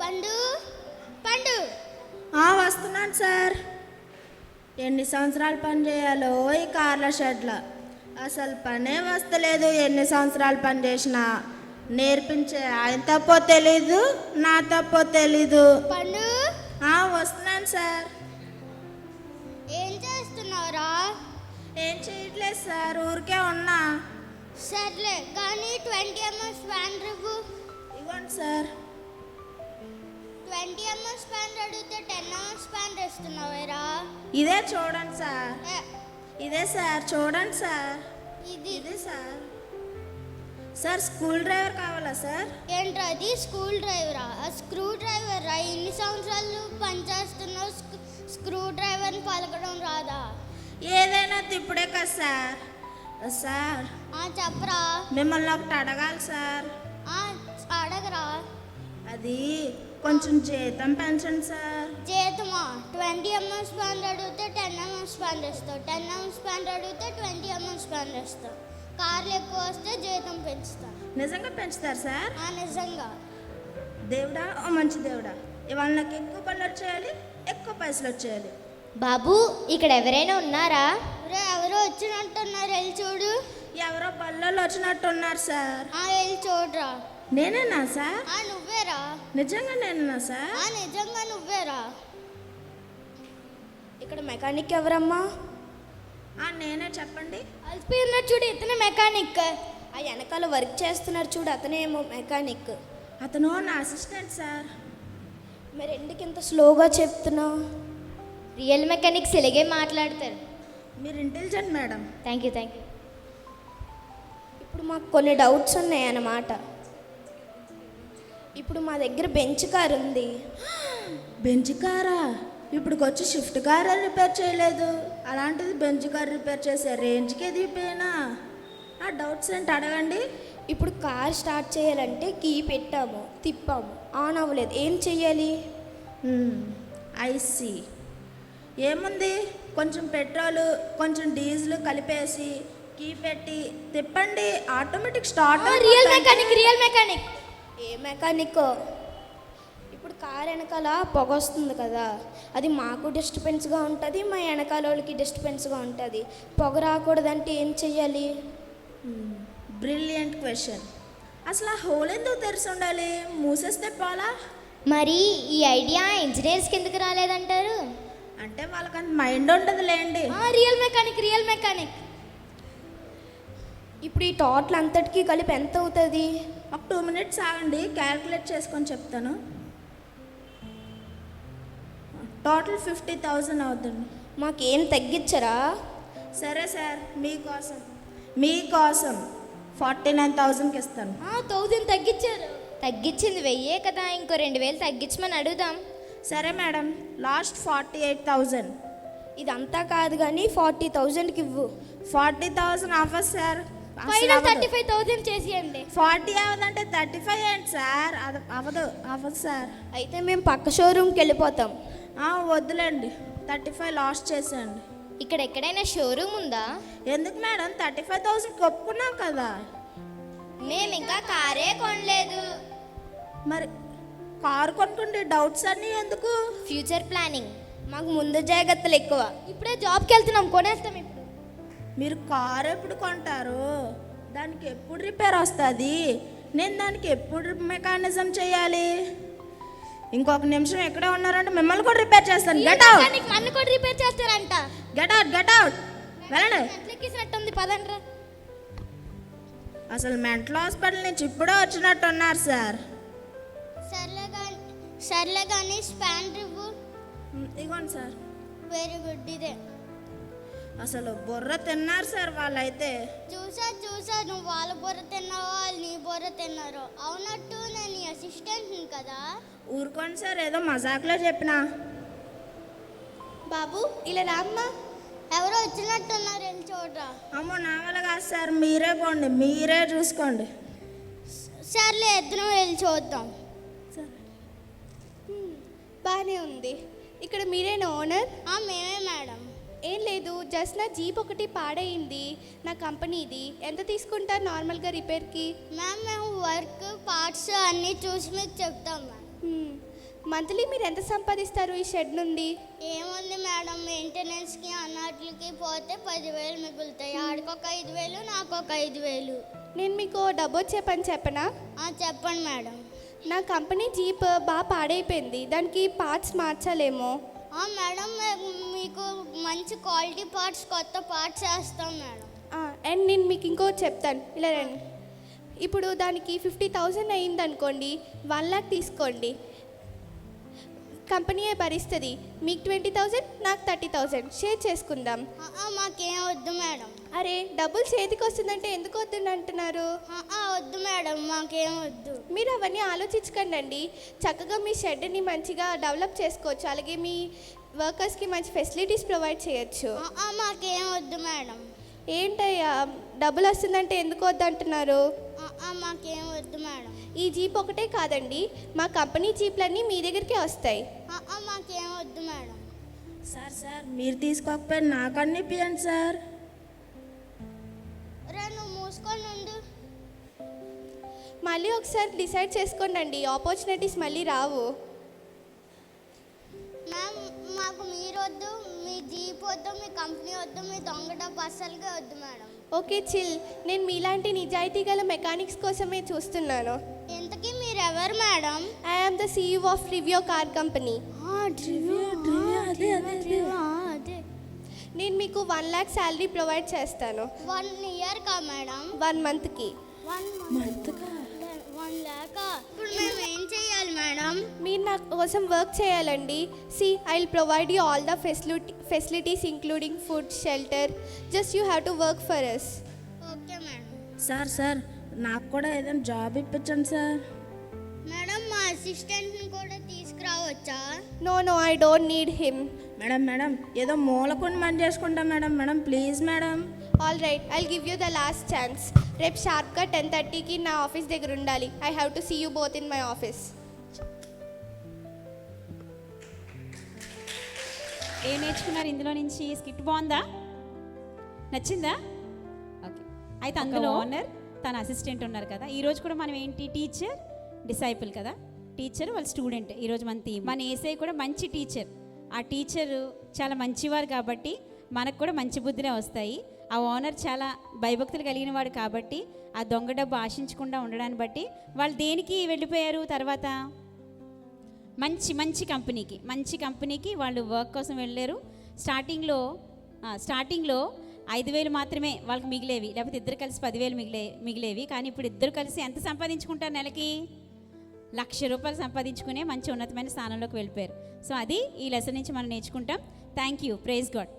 పండు పండు వస్తున్నాను సార్. ఎన్ని సంవత్సరాలు పని చేయాలో ఈ కార్ల షెడ్లో అసలు పనే వస్తలేదు. ఎన్ని సంవత్సరాలు పని చేసినా నేర్పించే ఆయన తప్పో తెలీదు, నా తప్పో తెలీదు. పండు వస్తున్నాను సార్. ఏం చేస్తున్నావురా? ఏం చేయట్లేదు సార్, ఊరికే ఉన్నా. సర్లే కానీ 20 mm స్పాన్ రివ్వు. ఇవ్వండి సార్. 20 mm స్పాన్ అడిగితే 10 mm స్పాన్ ఇస్తున్నావేరా? ఇదే చూడండి సార్. ఇదే సార్, చూడండి సార్. ఇది సార్. సార్ స్కూల్ డ్రైవర్ కావాలా సార్? ఏంట్రా అది స్కూల్ డ్రైవరా? స్క్రూ డ్రైవర్ రా. ఎన్ని సంవత్సరాలు పనిచేస్తున్నావు, స్క్రూ డ్రైవర్ని పలకడం రాదా? ఏదైనా తిప్పుడే కదా సార్. సార్ చెప్పరా. మిమ్మల్ని ఒకటి అడగాలి సార్. అడగరా. అది కొంచెం జీతం పెంచండి సార్. జీతమా? 20 mm స్పాన్ అడిగితే 10 mm స్పాన్ ఇస్తావు, 10 mm స్పాన్ అడిగితే 20 mm స్పాన్ ఇస్తావు. కార్లు ఎక్కువ వస్తే జీతం పెంచుతా. నిజంగా పెంచుతారు సార్? నిజంగా. దేవుడా, ఓ మంచి దేవుడా, ఇవాళ నాకు ఎక్కువ పనులు వచ్చేయాలి, ఎక్కువ పైసలు వచ్చేయాలి. బాబు, ఇక్కడ ఎవరైనా ఉన్నారా? ఎవరో వచ్చినట్టున్నారు, వెళ్ళి చూడు. ఎవరో పల్లెల్లో వచ్చినట్టున్నారు సార్. వెళ్ళి చూడరా. నేనేనా సార్? నువ్వేరా. నిజంగా నేనేనా సార్? నిజంగా నువ్వేరా. ఇక్కడ మెకానిక్ ఎవరమ్మా? నేనే, చెప్పండి. అల్పిస్తున్నారు చూడు, ఇతనే మెకానిక్. ఆ వెనకాల వర్క్ చేస్తున్నారు చూడు, అతనేమో మెకానిక్. అతను నా అసిస్టెంట్ సార్. మరి ఎందుకు ఇంత స్లోగా చెప్తున్నావు? రియల్ మెకానిక్స్ ఇలాగే మాట్లాడతారు. మీరు ఇంటెలిజెంట్ మేడం. Thank you. ఇప్పుడు మాకు కొన్ని డౌట్స్ ఉన్నాయన్నమాట. ఇప్పుడు మా దగ్గర బెంచ్ కార్ ఉంది. బెంచ్ కారా? ఇప్పుడుకొచ్చి షిఫ్ట్ కార్ రిపేర్ చేయలేదు, అలాంటిది బెంచ్ కార్ రిపేర్ చేసే రేంజ్కి ఎదిగిపోయినా. ఆ డౌట్స్ ఏంటి అడగండి. ఇప్పుడు కార్ స్టార్ట్ చేయాలంటే కీ పెట్టాము, తిప్పాము, ఆన్ అవ్వలేదు, ఏం చెయ్యాలి? ఐసి ఏముంది, కొంచెం పెట్రోలు కొంచెం డీజిల్ కలిపేసి కీ పెట్టి తిప్పండి, ఆటోమేటిక్ స్టార్ట్. Real mechanic. ఏ మెకానిక్? ఇప్పుడు కార్ వెనకాల పొగ వస్తుంది కదా, అది మాకు డిస్టర్బెన్స్గా ఉంటుంది, మా వెనకాల వాళ్ళకి డిస్టర్బెన్స్గా ఉంటుంది. పొగ రాకూడదంటే ఏం చెయ్యాలి? Brilliant question. అసలు ఆ హోల్ ఎందుకు తెరిచి ఉండాలి? మూసేస్తే పోలా? మరి ఈ ఐడియా ఇంజనీర్స్కి ఎందుకు రాలేదంటారు? అంటే వాళ్ళకంత మైండ్ ఉండదు లేండి. Real mechanic. ఇప్పుడు ఈ టోటల్ అంతటికీ కలిపి ఎంత అవుతుంది? ఒక 2 minutes ఆగండి, క్యాల్కులేట్ చేసుకొని చెప్తాను. టోటల్ 50,000 అవుతుంది. మాకేం తగ్గించరా? సరే సార్, మీకోసం 49,000కి ఇస్తాను. 1000 తగ్గించారు. తగ్గించింది 1000 కదా, ఇంకో 2000 తగ్గించమని అడుగుదాం. సరే మేడం, లాస్ట్ 48,000. ఇదంతా కాదు కానీ 40,000కి ఇవ్వు. 40,000 అవ్వదు సార్. 35,000 చేసేయండి. 40 అవ్వదంటే 35 ఏంటి సార్? అది అవ్వదు సార్. అయితే మేము పక్క షోరూమ్కి వెళ్ళిపోతాం. వద్దులేండి, 35 లాస్ట్ చేసేయండి. ఇక్కడ ఎక్కడైనా షోరూమ్ ఉందా? ఎందుకు మేడం, 35,000 ఒప్పుకున్నాం కదా. మేము ఇంకా కారే కొనలేదు. మరి కారు కొనుక్కుంటే డౌట్స్ అన్నీ ఎందుకు? Future planning. మాకు ముందు జాగ్రత్తలు ఎక్కువ. ఇప్పుడే జాబ్కి వెళ్తున్నాం, కొనేస్తాం. ఇప్పుడు మీరు కారు ఎప్పుడు కొంటారు? దానికి ఎప్పుడు రిపేర్ వస్తుంది? నేను దానికి ఎప్పుడు మెకానిజం చేయాలి? ఇంకొక నిమిషం ఎక్కడే ఉన్నారంటే మిమ్మల్ని కూడా రిపేర్ చేస్తాను. Get out. నన్ను కూడా రిపేర్ చేస్తారంట. గెట్ అవుట్ వెళ్ళండి. ఎక్కిసినట్టుంది, పదండ్రా. అసలు మెంటల్ హాస్పిటల్ నుంచి ఇప్పుడే వచ్చినట్టున్నారు సార్. సర్లే కానీ స్పాన్ రివ్వు. ఇవ్వండి సార్. Very good. ఇదే అసలు బుర్ర తిన్నారు సార్ వాళ్ళైతే. చూసా నువ్వు వాళ్ళ బుర్ర తిన్నావో వాళ్ళు నీ బుర్ర తిన్నారో. అవునట్టు నేను నీ అసిస్టెంట్ని కదా. ఊరుకోండి సార్, ఏదో మజాక్లో చెప్పినా. బాబు ఇలా రామ్మా. ఎవరో వచ్చినట్టున్నారు, వెళ్ళి చూడరా. అమ్మో, నా వల్ల కాదు సార్, మీరే పోండి, మీరే చూసుకోండి. సర్లే, ఇద్దరం వెళ్ళి చూద్దాం. బాగానే ఉంది. ఇక్కడ మీరేనా ఓనర్? మేమే మేడం. ఏం లేదు, జస్ట్ నా జీప్ ఒకటి పాడైంది, నా కంపెనీది. ఎంత తీసుకుంటారు నార్మల్గా రిపేర్కి? మ్యామ్, మేము వర్క్ పార్ట్స్ అన్నీ చూసి మీకు చెప్తాం మ్యామ్. మంత్లీ మీరు ఎంత సంపాదిస్తారు ఈ షెడ్ నుండి? ఏముంది మేడం, మెయింటెనెన్స్కి అన్నట్లకి పోతే 10,000 మిగులుతాయి. ఆడికొక 5,000, నాకొక 5,000. నేను మీకు డబ్బు వచ్చే పని చెప్పనా? చెప్పండి మేడం. నా కంపెనీ జీప్ బాగా పాడైపోయింది, దానికి పార్ట్స్ మార్చాలేమో. మేడం, మీకు మంచి క్వాలిటీ పార్ట్స్, కొత్త పార్ట్స్ వేస్తాం మేడం. అండ్ నేను మీకు ఇంకోటి చెప్తాను, ఇలా రండి. ఇప్పుడు దానికి 50,000 అయింది అనుకోండి, 1 lakh తీసుకోండి, కంపెనీయే భరిస్తుంది. మీకు 20,000, నాకు 30,000 షేర్ చేసుకుందాం. మాకేం వద్దు మేడం. అరే, డబ్బులు చేతికి వస్తుందంటే ఎందుకు వద్దు అంటున్నారు? వద్దు మేడం, మాకేం వద్దు. మీరు అవన్నీ ఆలోచించకండి. చక్కగా మీ షెడ్ని మంచిగా డెవలప్ చేసుకోవచ్చు, అలాగే మీ వర్కర్స్కి మంచి ఫెసిలిటీస్ ప్రొవైడ్ చేయొచ్చు. మాకేం వద్దు మేడం. ఏంటయ్యా, డబ్బులు వస్తుందంటే ఎందుకు వద్దు అంటున్నారు? మాకేం వద్దు మేడం. ఈ జీప్ ఒకటే కాదండి, మా కంపెనీ జీప్లన్నీ మీ దగ్గరికే వస్తాయి. మాకేం వద్దు మేడం. సార్ మీరు తీసుకోకపోయినా నాకన్నీ ఇప్పియండి సార్. నువ్వు మూసుకొని ఉండు. మళ్ళీ ఒకసారి డిసైడ్ చేసుకోండి, ఆపర్చునిటీస్ మళ్ళీ రావు. మ్యామ్, మాకు మీరు వద్దు, మీ జీప్ వద్దు, మీ కంపెనీ వద్దు, మీ దొంగ డబ్బు అస్సలుగా వద్దు మేడం. ఓకే చిల్, నేను మీలాంటి నిజాయితీ గల మెకానిక్స్ కోసమే చూస్తున్నాను. ఇంతకీ మీరెవరు madam? I am the CEO of review car company. అదే నేను మీకు 1 lakh శాలరీ ప్రొవైడ్ చేస్తాను. 1 year కా మేడం? 1 monthకి. 1 lakh. ఇప్పుడు మేము ఏం చేయాలి మేడం? మీరు నా కోసం వర్క్ చేయాలండి. I will provide you all the facilities including food, shelter. Just you have to work for us. Okay madam. Sir నాకు కూడా ఏదైనా జాబ్ ఇప్పించండి సార్. మేడం, మా అసిస్టెంట్ని కూడా తీసుకురావచ్చా? No I don't need him. Madam ఏదో మూలకొని పని చేసుకుంటాం madam please madam. All right, I give you the last chance. రేపు షార్ప్గా 10:30కి నా ఆఫీస్ దగ్గర ఉండాలి. I have to see you both in my office. ఏం నేర్చుకున్నారు ఇందులో నుంచి? స్కిట్ బాగుందా? నచ్చిందా? ఓకే, అయితే అందులో ఓనర్ తన అసిస్టెంట్ ఉన్నారు కదా. ఈరోజు కూడా మనం ఏంటి, టీచర్ డిసైపుల్ కదా. టీచర్ వాళ్ళ స్టూడెంట్. ఈరోజు మన థీమ్. మన ఏసై కూడా మంచి టీచర్. ఆ టీచర్ చాలా మంచివారు కాబట్టి మనకు కూడా మంచి బుద్ధినే వస్తాయి. ఆ ఓనర్ చాలా భయభక్తులు కలిగిన వాడు కాబట్టి ఆ దొంగ డబ్బు ఆశించకుండా ఉండడాన్ని బట్టి వాళ్ళు దేనికి వెళ్ళిపోయారు తర్వాత? మంచి కంపెనీకి వాళ్ళు వర్క్ కోసం వెళ్ళారు. స్టార్టింగ్లో 5,000 మాత్రమే వాళ్ళకి మిగిలేవి, లేకపోతే ఇద్దరు కలిసి 10,000 మిగిలేవి. కానీ ఇప్పుడు ఇద్దరు కలిసి ఎంత సంపాదించుకుంటారు? నెలకి 1,00,000 రూపాయలు సంపాదించుకునే మంచి ఉన్నతమైన స్థానంలోకి వెళ్ళిపోయారు. సో అది ఈ లెసన్ నుంచి మనం నేర్చుకుంటాం. Thank you. Praise God.